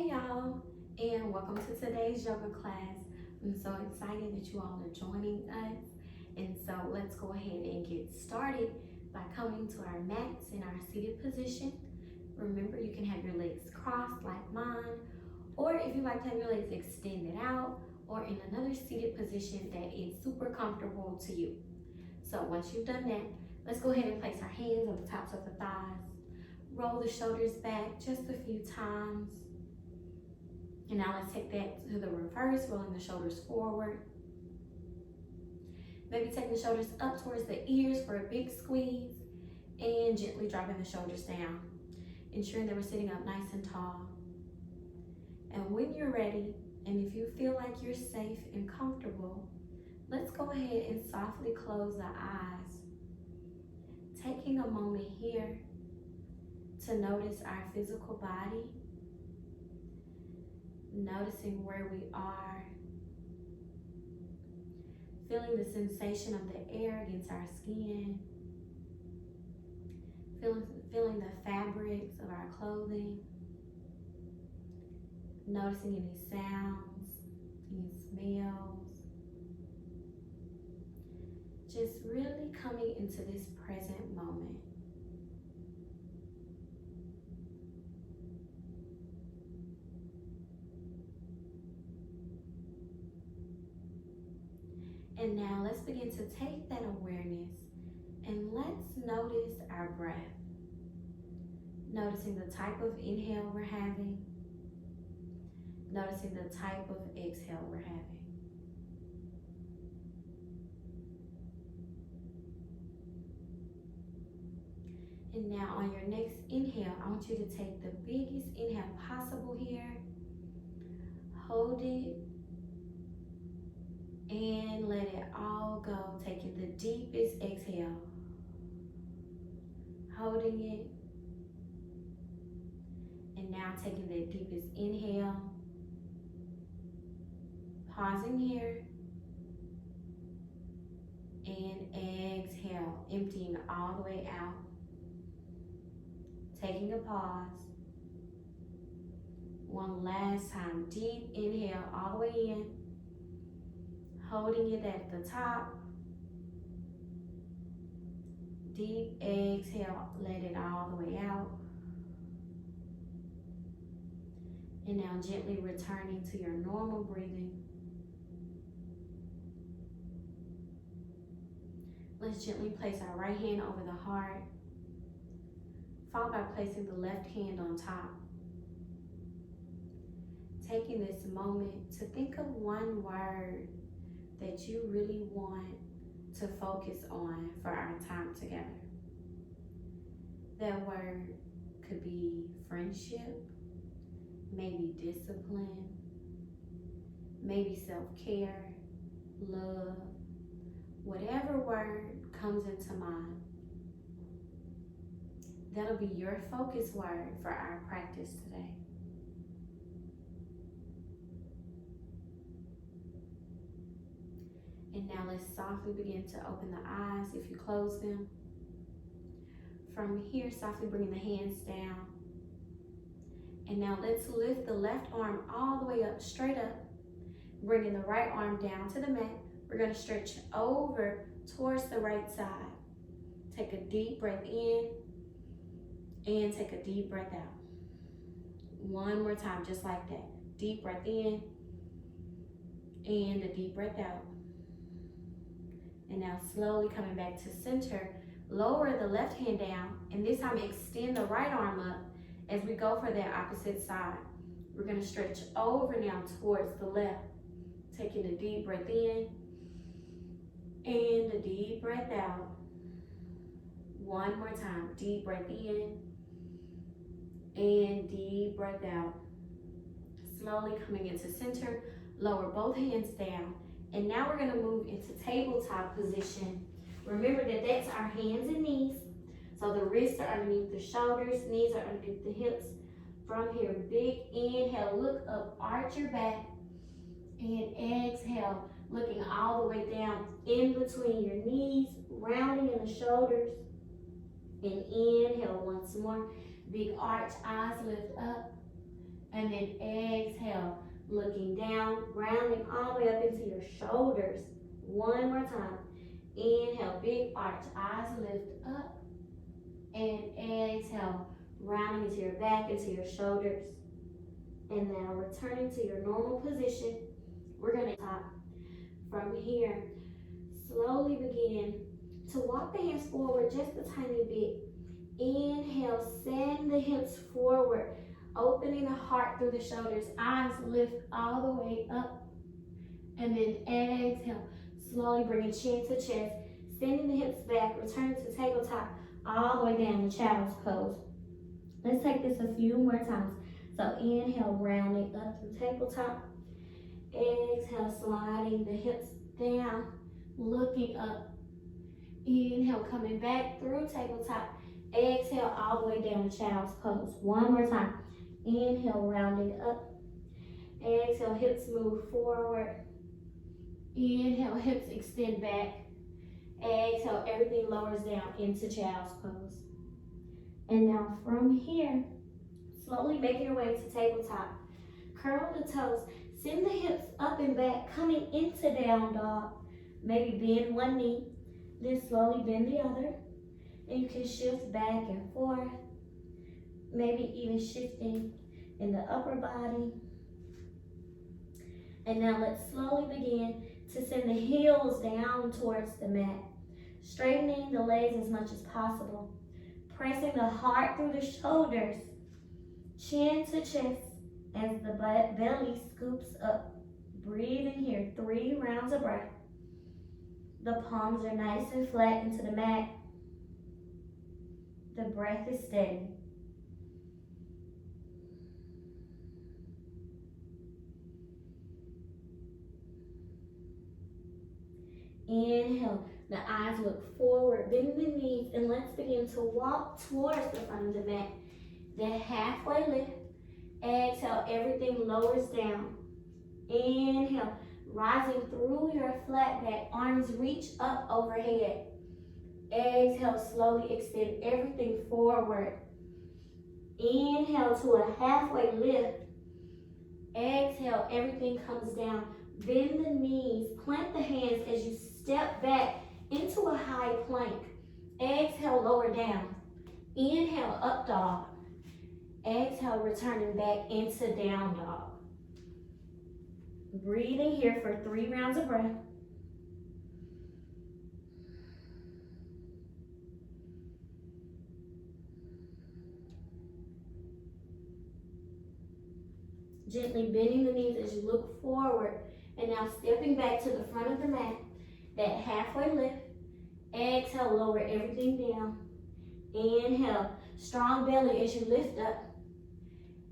Hey y'all, and welcome to today's yoga class. I'm so excited that you all are joining us. And so let's go ahead and get started by coming to our mats in our seated position. Remember, you can have your legs crossed like mine, or if you like to have your legs extended out, or in another seated position that is super comfortable to you. So once you've done that, let's go ahead and place our hands on the tops of the thighs. Roll the shoulders back just a few times. And now let's take that to the reverse, rolling the shoulders forward. Maybe take the shoulders up towards the ears for a big squeeze and gently dropping the shoulders down, ensuring that we're sitting up nice and tall. And when you're ready, and if you feel like you're safe and comfortable, let's go ahead and softly close the eyes, taking a moment here to notice our physical body, noticing where we are, feeling the sensation of the air against our skin, feeling the fabrics of our clothing, noticing any sounds, any smells, just really coming into this present moment. And now let's begin to take that awareness and let's notice our breath. Noticing the type of inhale we're having. Noticing the type of exhale we're having. And now on your next inhale, I want you to take the biggest inhale possible here. Hold it. And let it all go, taking the deepest exhale. Holding it. And now taking the deepest inhale. Pausing here. And exhale, emptying all the way out. Taking a pause. One last time, deep inhale all the way in. Holding it at the top. Deep exhale, let it all the way out. And now gently returning to your normal breathing. Let's gently place our right hand over the heart, followed by placing the left hand on top. Taking this moment to think of one word that you really want to focus on for our time together. That word could be friendship, maybe discipline, maybe self-care, love, whatever word comes into mind. That'll be your focus word for our practice today. And now let's softly begin to open the eyes if you close them. From here, softly bringing the hands down. And now let's lift the left arm all the way up, straight up. Bringing the right arm down to the mat. We're going to stretch over towards the right side. Take a deep breath in and take a deep breath out. One more time, just like that. Deep breath in and a deep breath out. And now slowly coming back to center, lower the left hand down, and this time extend the right arm up as we go for that opposite side. We're going to stretch over now towards the left, taking a deep breath in and a deep breath out. One more time, deep breath in and deep breath out. Slowly coming into center, lower both hands down. And now we're going to move into tabletop position. Remember that that's our hands and knees. So the wrists are underneath the shoulders, knees are underneath the hips. From here, big inhale, look up, arch your back. And exhale, looking all the way down in between your knees, rounding in the shoulders. And inhale once more, big arch, eyes lift up. And then exhale, looking down, rounding all the way up into your shoulders. One more time. Inhale, big arch, eyes lift up. And exhale, rounding into your back, into your shoulders. And now returning to your normal position. We're gonna top. From here, slowly begin to walk the hands forward just a tiny bit. Inhale, send the hips forward, opening the heart through the shoulders. Eyes lift all the way up. And then exhale, slowly bringing chin to chest, sending the hips back, returning to tabletop, all the way down to child's pose. Let's take this a few more times. So inhale, rounding up through tabletop. Exhale, sliding the hips down, looking up. Inhale, coming back through tabletop. Exhale, all the way down to child's pose. One more time. Inhale, rounding up. Exhale, hips move forward. Inhale, hips extend back. Exhale, everything lowers down into child's pose. And now from here, slowly make your way to tabletop. Curl the toes. Send the hips up and back, coming into down dog. Maybe bend one knee, then slowly bend the other. And you can shift back and forth. Maybe even shifting in the upper body. And now let's slowly begin to send the heels down towards the mat. Straightening the legs as much as possible. Pressing the heart through the shoulders. Chin to chest as the belly scoops up. Breathing here, 3 rounds of breath. The palms are nice and flat into the mat. The breath is steady. Inhale, the eyes look forward, bend the knees, and let's begin to walk towards the front of the mat. Then halfway lift. Exhale, everything lowers down. Inhale, rising through your flat back, arms reach up overhead. Exhale, slowly extend everything forward. Inhale to a halfway lift. Exhale, everything comes down. Bend the knees, plant the hands as you step back into a high plank. Exhale, lower down. Inhale, up dog. Exhale, returning back into down dog. Breathing here for 3 rounds of breath. Gently bending the knees as you look forward. And now stepping back to the front of the mat. That halfway lift. Exhale, lower everything down. Inhale, strong belly as you lift up.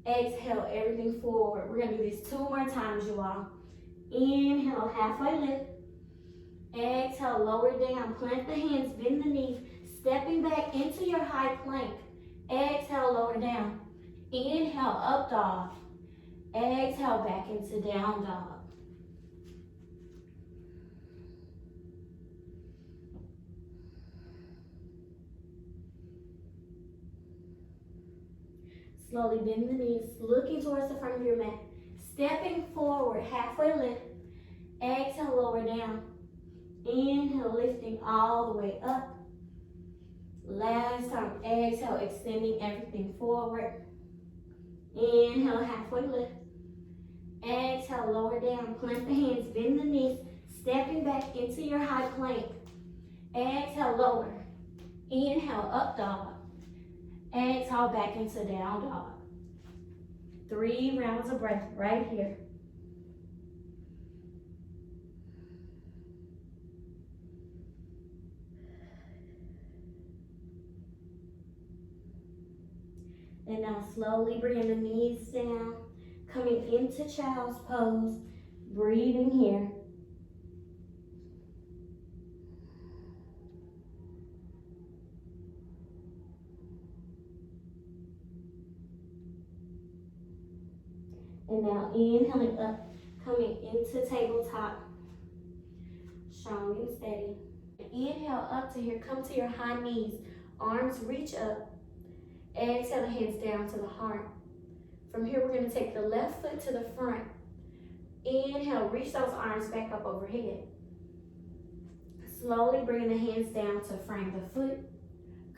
Exhale, everything forward. We're gonna do this 2 more times, you all. Inhale, halfway lift. Exhale, lower down. Plant the hands, bend the knees. Stepping back into your high plank. Exhale, lower down. Inhale, up dog. Exhale, back into down dog. Slowly bend the knees, looking towards the front of your mat. Stepping forward, halfway lift. Exhale, lower down. Inhale, lifting all the way up. Last time, exhale, extending everything forward. Inhale, halfway lift. Exhale, lower down. Plant the hands, bend the knees. Stepping back into your high plank. Exhale, lower. Inhale, up dog. Exhale, back into down dog. 3 rounds of breath right here. And now slowly bringing the knees down, coming into child's pose, breathing here. And now inhaling up, coming into tabletop, strong and steady. Inhale up to here, come to your high knees, arms reach up. Exhale, hands down to the heart. From here, we're gonna take the left foot to the front. Inhale, reach those arms back up overhead. Slowly bringing the hands down to frame the foot.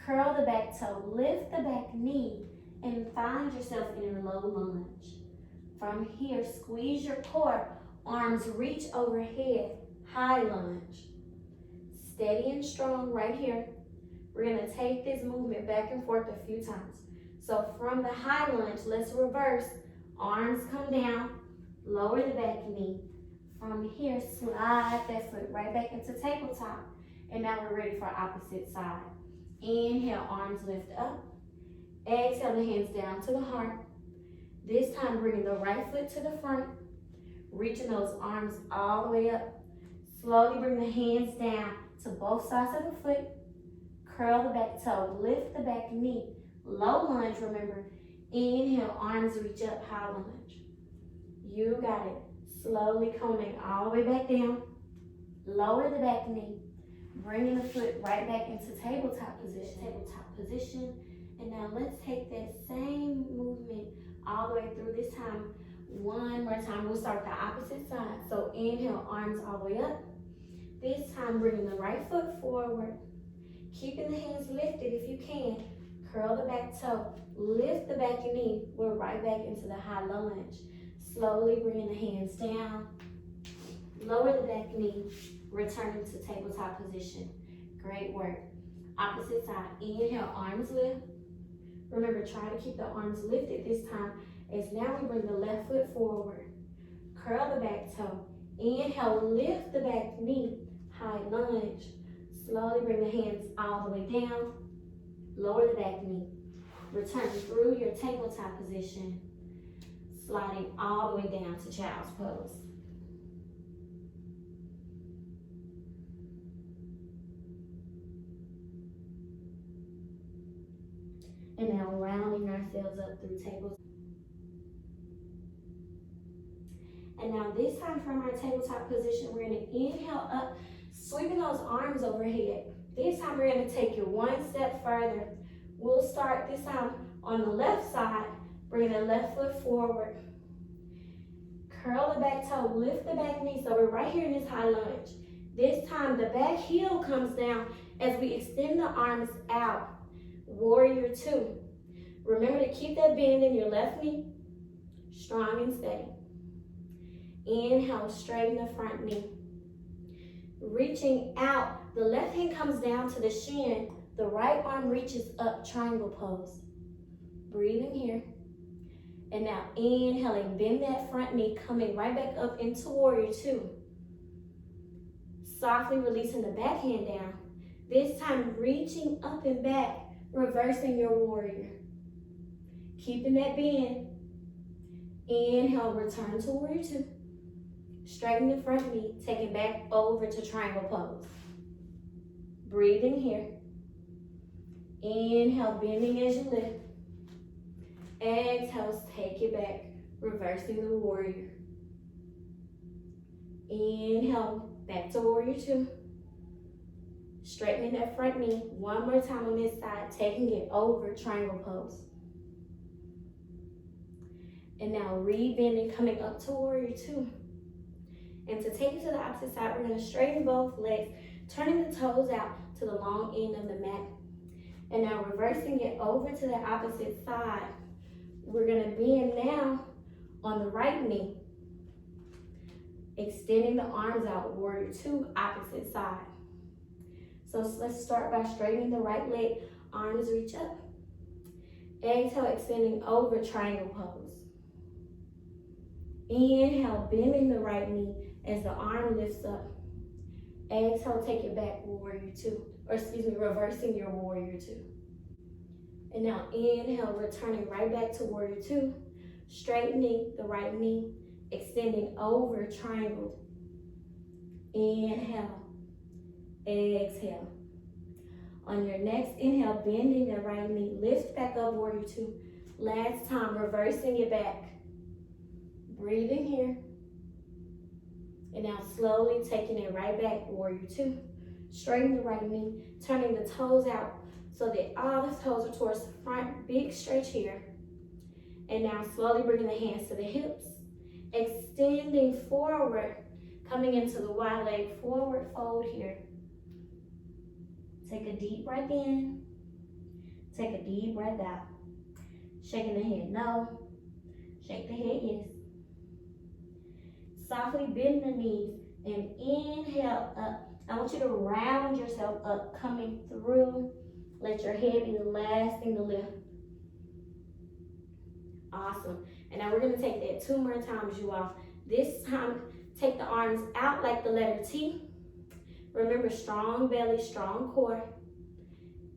Curl the back toe, lift the back knee, and find yourself in a low lunge. From here, squeeze your core, arms reach overhead, high lunge. Steady and strong right here. We're gonna take this movement back and forth a few times. So from the high lunge, let's reverse. Arms come down, lower the back knee. From here, slide that foot right back into tabletop. And now we're ready for opposite side. Inhale, arms lift up. Exhale, the hands down to the heart. This time, bringing the right foot to the front. Reaching those arms all the way up. Slowly bring the hands down to both sides of the foot. Curl the back toe, lift the back knee. Low lunge, remember. Inhale, arms reach up, high lunge. You got it. Slowly coming all the way back down. Lower the back knee. Bringing the foot right back into tabletop position. And now let's take that same movement all the way through. This time, one more time. We'll start the opposite side. So inhale, arms all the way up. This time, bringing the right foot forward. Keeping the hands lifted if you can. Curl the back toe. Lift the back knee. We're right back into the high lunge. Slowly bringing the hands down. Lower the back knee. Returning to tabletop position. Great work. Opposite side. Inhale, arms lift. Remember, try to keep the arms lifted this time as now we bring the left foot forward. Curl the back toe. Inhale, lift the back knee. High lunge. Slowly bring the hands all the way down. Lower the back knee. Return through your tabletop position. Sliding all the way down to child's pose. And now rounding ourselves up through tables. And now this time from our tabletop position, we're gonna inhale up, sweeping those arms overhead. This time we're gonna take you one step further. We'll start this time on the left side, bring the left foot forward. Curl the back toe, lift the back knee, so we're right here in this high lunge. This time the back heel comes down as we extend the arms out. Warrior two. Remember to keep that bend in your left knee, strong and steady. Inhale, straighten the front knee. Reaching out, the left hand comes down to the shin, the right arm reaches up, triangle pose. Breathing here. And now inhaling, bend that front knee, coming right back up into warrior two. Softly releasing the back hand down. This time reaching up and back, reversing your warrior. Keeping that bend. Inhale, return to warrior two. Straighten the front knee, taking back over to triangle pose. Breathing here. Inhale, bending as you lift. Exhale, take it back, reversing the warrior. Inhale, back to warrior two. Straightening that front knee. One more time on this side, taking it over, triangle pose. And now re-bending, coming up to warrior two. And to take it to the opposite side, we're gonna straighten both legs, turning the toes out to the long end of the mat. And now reversing it over to the opposite side. We're gonna bend now on the right knee. Extending the arms out, warrior two, opposite side. So let's start by straightening the right leg, arms reach up. Exhale, extending over, triangle pose. Inhale, bending the right knee as the arm lifts up. Exhale, take it back, warrior two, reversing your warrior two. And now inhale, returning right back to warrior two, straightening the right knee, extending over, triangle. Inhale, exhale. On your next inhale, bending the right knee, lift back up, warrior two. Last time, reversing it back. Breathing here. And now slowly taking it right back, warrior two. Straighten the right knee, turning the toes out so that all the toes are towards the front, big stretch here. And now slowly bringing the hands to the hips, extending forward, coming into the wide leg forward fold here. Take a deep breath in, take a deep breath out. Shaking the head no, shake the head yes. Softly bend the knees and inhale up. I want you to round yourself up, coming through. Let your head be the last thing to lift. Awesome. And now we're going to take that 2 more times, you all. This time, take the arms out like the letter T. Remember, strong belly, strong core.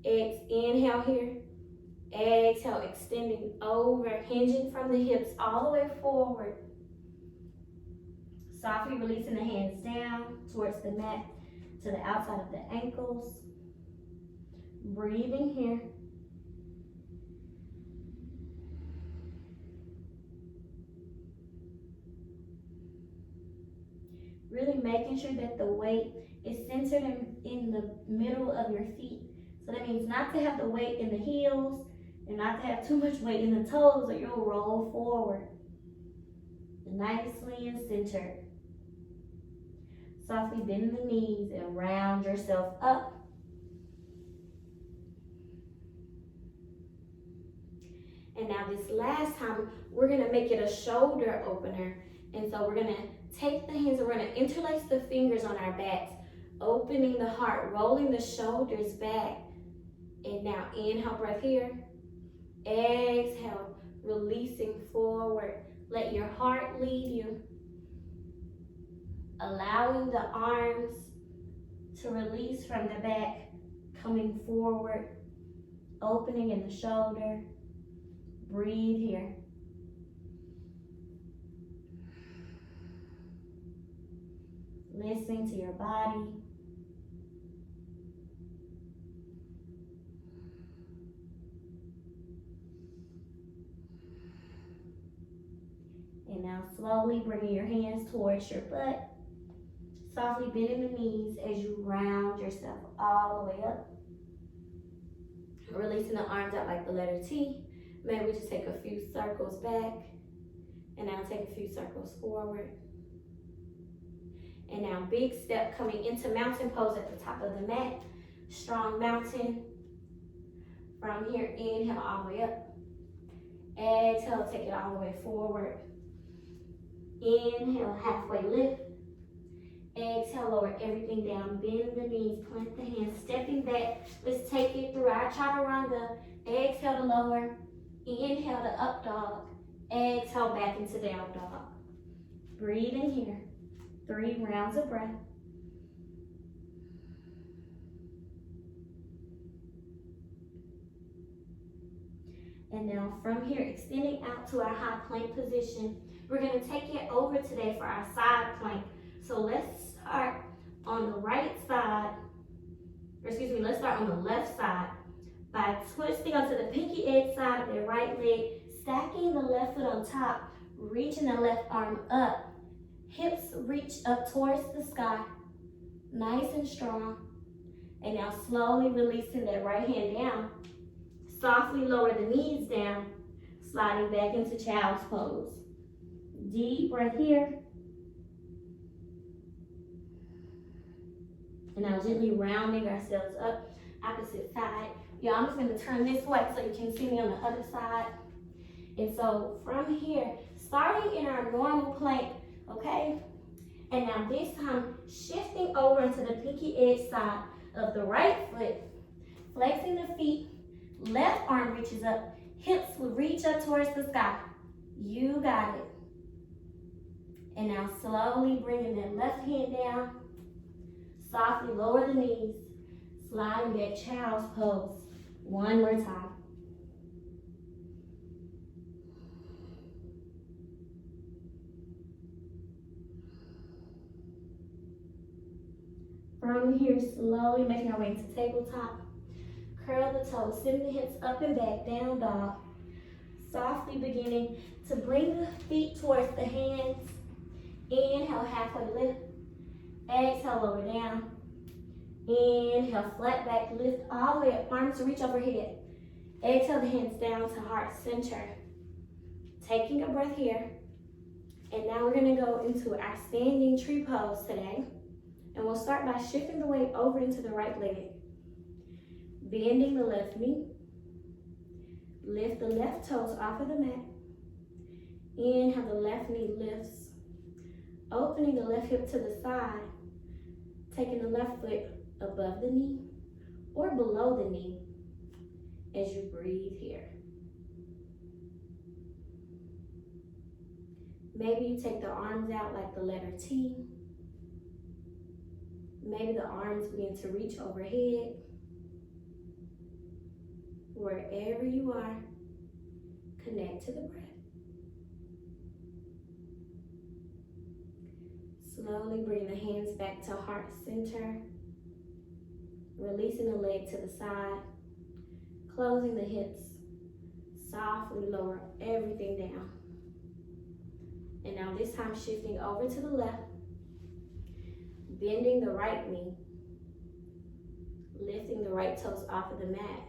Inhale here. Exhale, extending over, hinging from the hips all the way forward. Softly releasing the hands down towards the mat, to the outside of the ankles. Breathing here. Really making sure that the weight is centered in the middle of your feet. So that means not to have the weight in the heels and not to have too much weight in the toes, or you'll roll forward. Nicely and centered. Softly bend the knees and round yourself up. And now this last time, we're going to make it a shoulder opener. And so we're going to take the hands and we're going to interlace the fingers on our backs, opening the heart, rolling the shoulders back. And now inhale, breath here. Exhale, releasing forward. Let your heart lead you. Allowing the arms to release from the back, coming forward, opening in the shoulder. Breathe here. Listening to your body. And now slowly bringing your hands towards your butt. Softly bending the knees as you round yourself all the way up. Releasing the arms out like the letter T. Maybe just take a few circles back. And now take a few circles forward. And now big step coming into mountain pose at the top of the mat. Strong mountain. From here, inhale all the way up. Exhale, take it all the way forward. Inhale, halfway lift. Exhale, lower everything down. Bend the knees, plant the hands, stepping back. Let's take it through our chaturanga. Exhale to lower. Inhale to up dog. Exhale back into down dog. Breathe in here. 3 rounds of breath. And now from here, extending out to our high plank position, we're going to take it over today for our side plank. So let's start on the right side, let's start on the left side by twisting onto the pinky edge side of the right leg, stacking the left foot on top, reaching the left arm up. Hips reach up towards the sky, nice and strong. And now slowly releasing that right hand down. Softly lower the knees down, sliding back into child's pose. Deep breath here. And now gently rounding ourselves up, opposite side. Yeah, I'm just going to turn this way so you can see me on the other side. And so from here, starting in our normal plank, okay? And now this time, shifting over into the pinky edge side of the right foot, flexing the feet, left arm reaches up, hips will reach up towards the sky. You got it. And now slowly bringing that left hand down, softly lower the knees, sliding that child's pose. One more time. From here, slowly making our way to tabletop. Curl the toes, send the hips up and back, down dog. Softly beginning to bring the feet towards the hands. Inhale, halfway lift. Exhale, lower down. Inhale, flat back, lift all the way up, arms reach overhead. Exhale, the hands down to heart center. Taking a breath here. And now we're gonna go into our standing tree pose today. And we'll start by shifting the weight over into the right leg. Bending the left knee. Lift the left toes off of the mat. Inhale, the left knee lifts. Opening the left hip to the side. Taking the left foot above the knee or below the knee as you breathe here. Maybe you take the arms out like the letter T. Maybe the arms begin to reach overhead. Wherever you are, connect to the breath. Slowly bring the hands back to heart center. Releasing the leg to the side. Closing the hips. Softly lower everything down. And now this time shifting over to the left. Bending the right knee. Lifting the right toes off of the mat.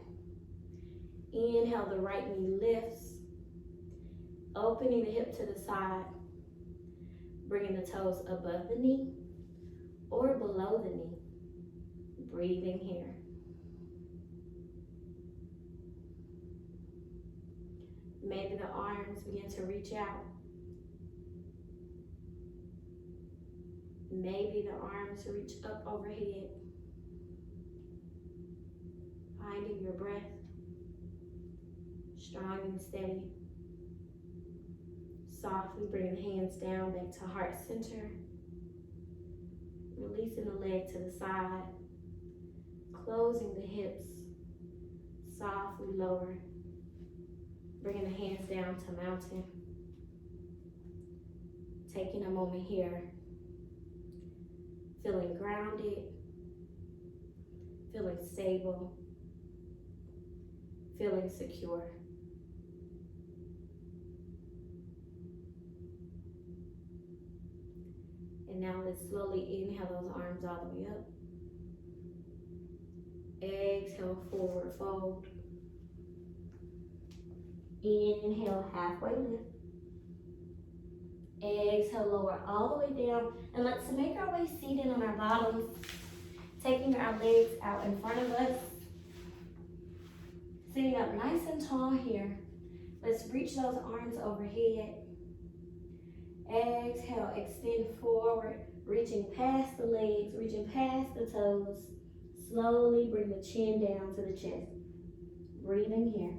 Inhale, the right knee lifts. Opening the hip to the side. Bringing the toes above the knee or below the knee. Breathing here. Maybe the arms begin to reach out. Maybe the arms reach up overhead. Finding your breath. Strong and steady. Softly bring the hands down back to heart center. Releasing the leg to the side. Closing the hips. Softly lower. Bringing the hands down to mountain. Taking a moment here. Feeling grounded. Feeling stable. Feeling secure. And now let's slowly inhale those arms all the way up. Exhale, forward fold. Inhale, halfway lift. Exhale, lower all the way down. And let's make our way seated on our bottoms. Taking our legs out in front of us. Sitting up nice and tall here. Let's reach those arms overhead. Exhale, extend forward, reaching past the legs, reaching past the toes. Slowly bring the chin down to the chest. Breathing here.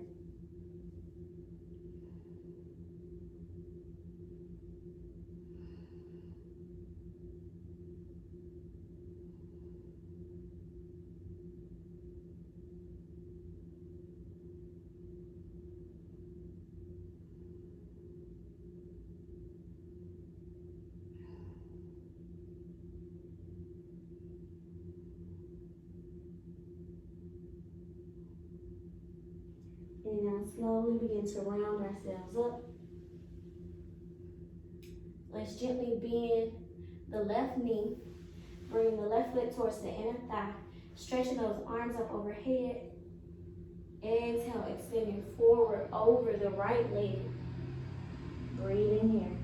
And now slowly begin to round ourselves up. Let's gently bend the left knee. Bring the left foot towards the inner thigh. Stretching those arms up overhead. Exhale, extending forward over the right leg. Breathing here.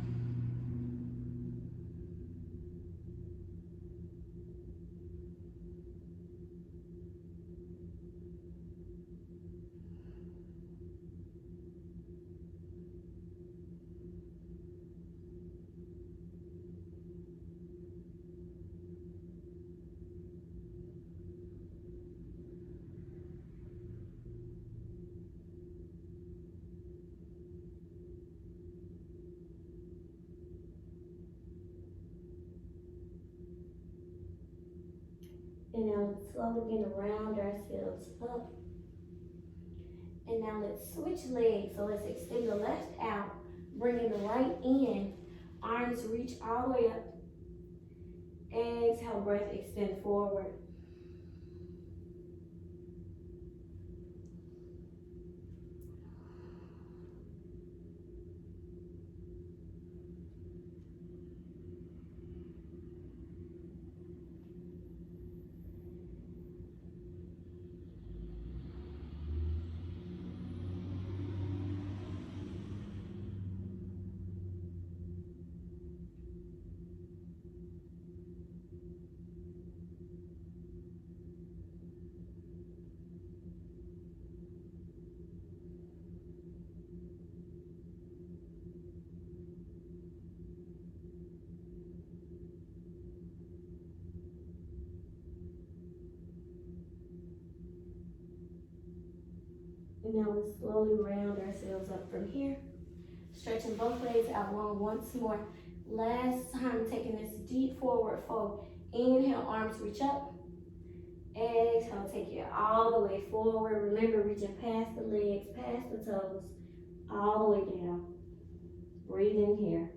And now let's slowly begin to round ourselves up. And now let's switch legs. So let's extend the left out, bringing the right in. Arms reach all the way up. Exhale, breath, extend forward. Now let's slowly round ourselves up from here. Stretching both legs out long once more. Last time, taking this deep forward fold. Inhale, arms reach up. Exhale, take it all the way forward. Remember, reaching past the legs, past the toes, all the way down. Breathe in here.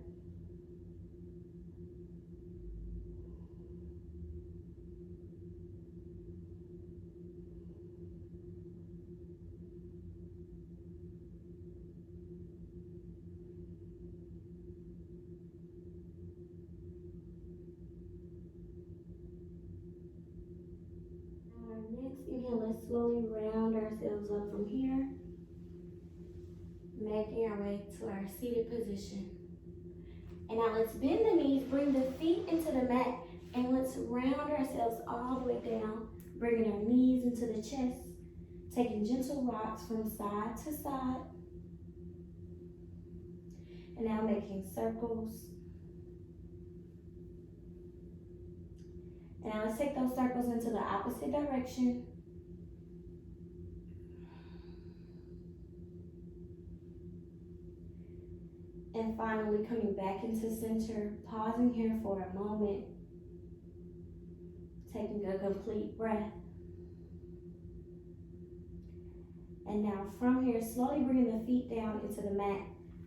Next inhale, let's slowly round ourselves up from here, making our way to our seated position. And now let's bend the knees, bring the feet into the mat, and let's round ourselves all the way down, bringing our knees into the chest, taking gentle rocks from side to side. And now making circles. And now let's take those circles into the opposite direction. And finally coming back into center, pausing here for a moment, taking a complete breath. And now from here, slowly bringing the feet down into the mat,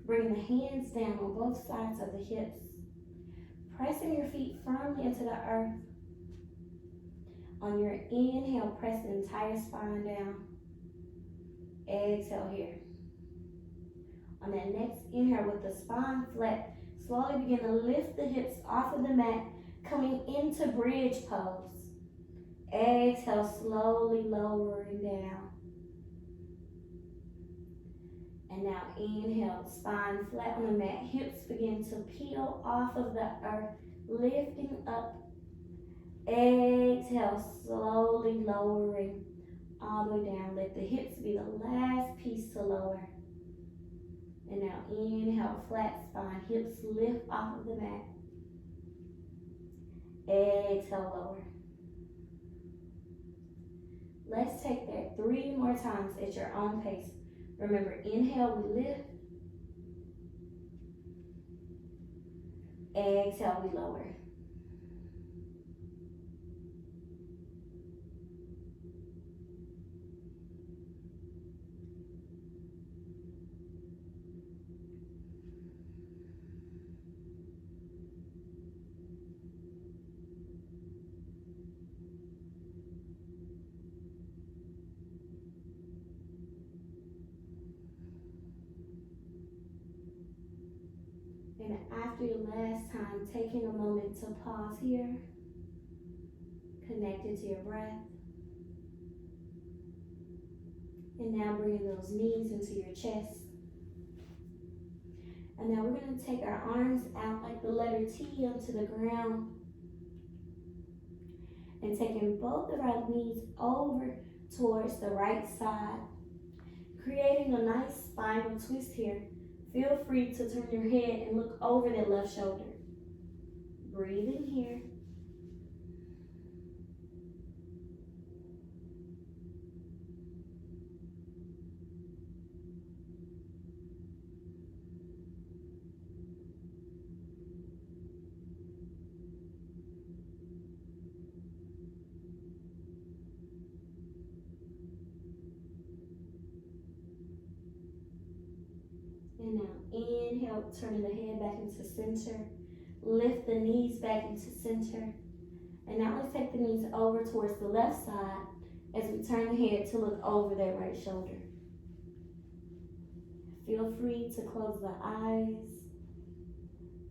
bringing the hands down on both sides of the hips, pressing your feet firmly into the earth. On your inhale, press the entire spine down. Exhale here. On that next inhale, with the spine flat, slowly begin to lift the hips off of the mat, coming into bridge pose. Exhale, slowly lowering down. And now inhale, spine flat on the mat, hips begin to peel off of the earth, lifting up. Exhale, slowly lowering all the way down. Let the hips be the last piece to lower. And now inhale, flat spine, hips lift off of the mat. Exhale, lower. Let's take that 3 more times at your own pace. Remember, inhale, we lift. Exhale, we lower. And after your last time, taking a moment to pause here, connected to your breath. And now bringing those knees into your chest. And now we're going to take our arms out like the letter T onto the ground. And taking both of our knees over towards the right side, creating a nice spinal twist here. Feel free to turn your head and look over that left shoulder. Breathe in here. And now inhale, turning the head back into center. Lift the knees back into center. And now let's take the knees over towards the left side as we turn the head to look over that right shoulder. Feel free to close the eyes.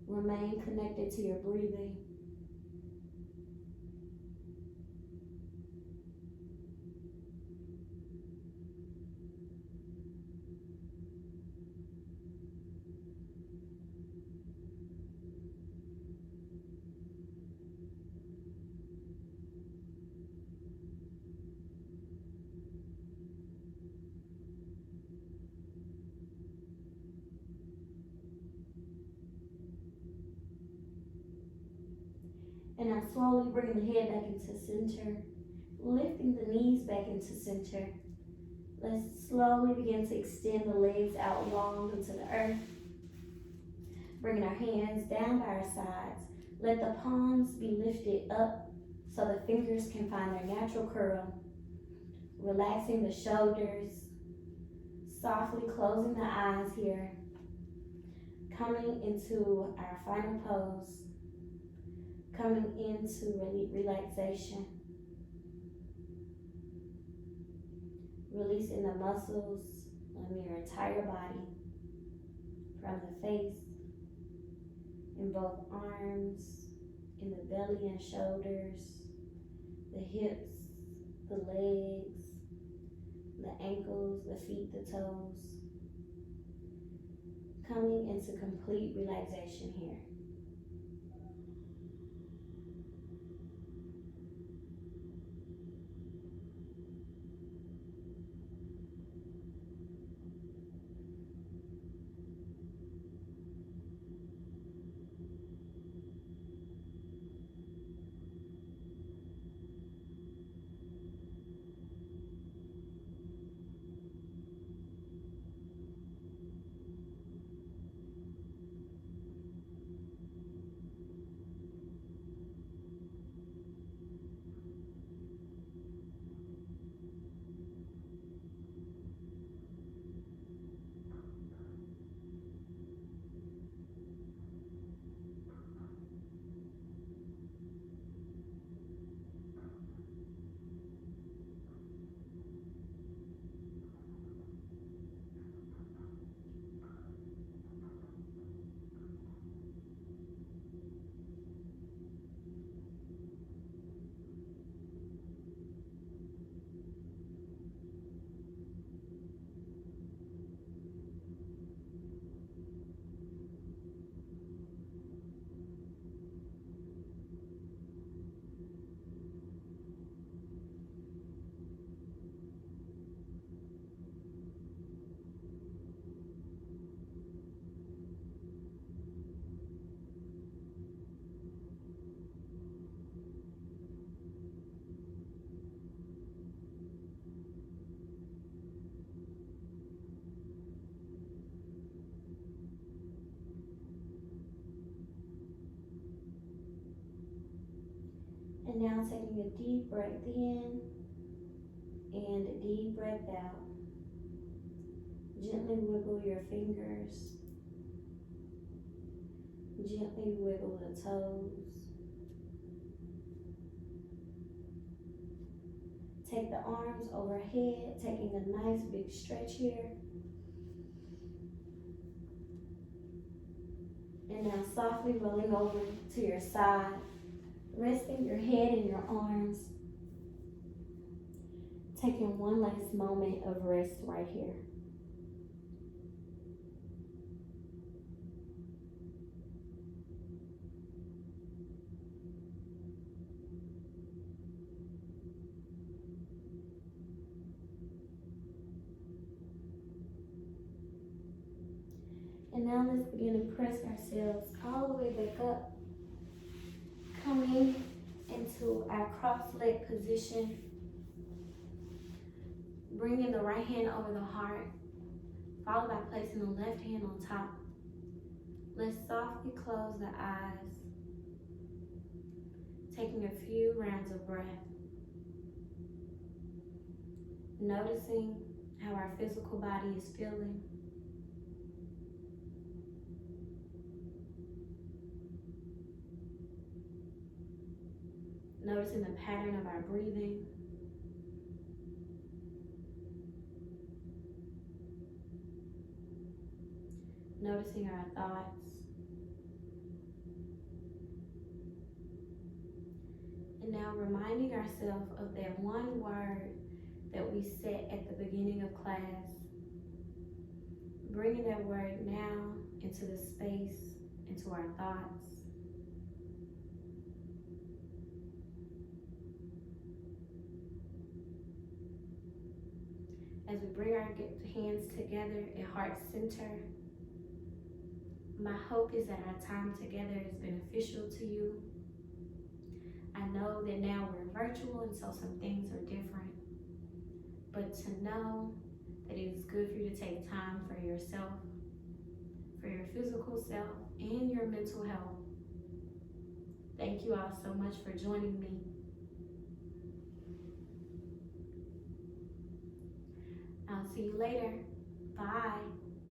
Remain connected to your breathing. And now slowly bringing the head back into center, lifting the knees back into center. Let's slowly begin to extend the legs out long into the earth. Bringing our hands down by our sides. Let the palms be lifted up so the fingers can find their natural curl. Relaxing the shoulders. Softly closing the eyes here. Coming into our final pose. Coming into relaxation. Releasing the muscles on your entire body. From the face, in both arms, in the belly and shoulders, the hips, the legs, the ankles, the feet, the toes. Coming into complete relaxation here. And now taking a deep breath in and a deep breath out. Gently wiggle your fingers. Gently wiggle the toes. Take the arms overhead, taking a nice big stretch here. And now softly rolling over to your side, resting your head in your arms. Taking one last moment of rest right here. And now let's begin to press ourselves all the way back up. Coming into our cross-leg position. Bringing the right hand over the heart, followed by placing the left hand on top. Let's softly close the eyes. Taking a few rounds of breath. Noticing how our physical body is feeling. Noticing the pattern of our breathing. Noticing our thoughts. And now reminding ourselves of that one word that we said at the beginning of class. Bringing that word now into the space, into our thoughts. As we bring our hands together at heart center, my hope is that our time together is beneficial to you. I know that now we're virtual and so some things are different, but to know that it is good for you to take time for yourself, for your physical self, and your mental health. Thank you all so much for joining me. I'll see you later. Bye.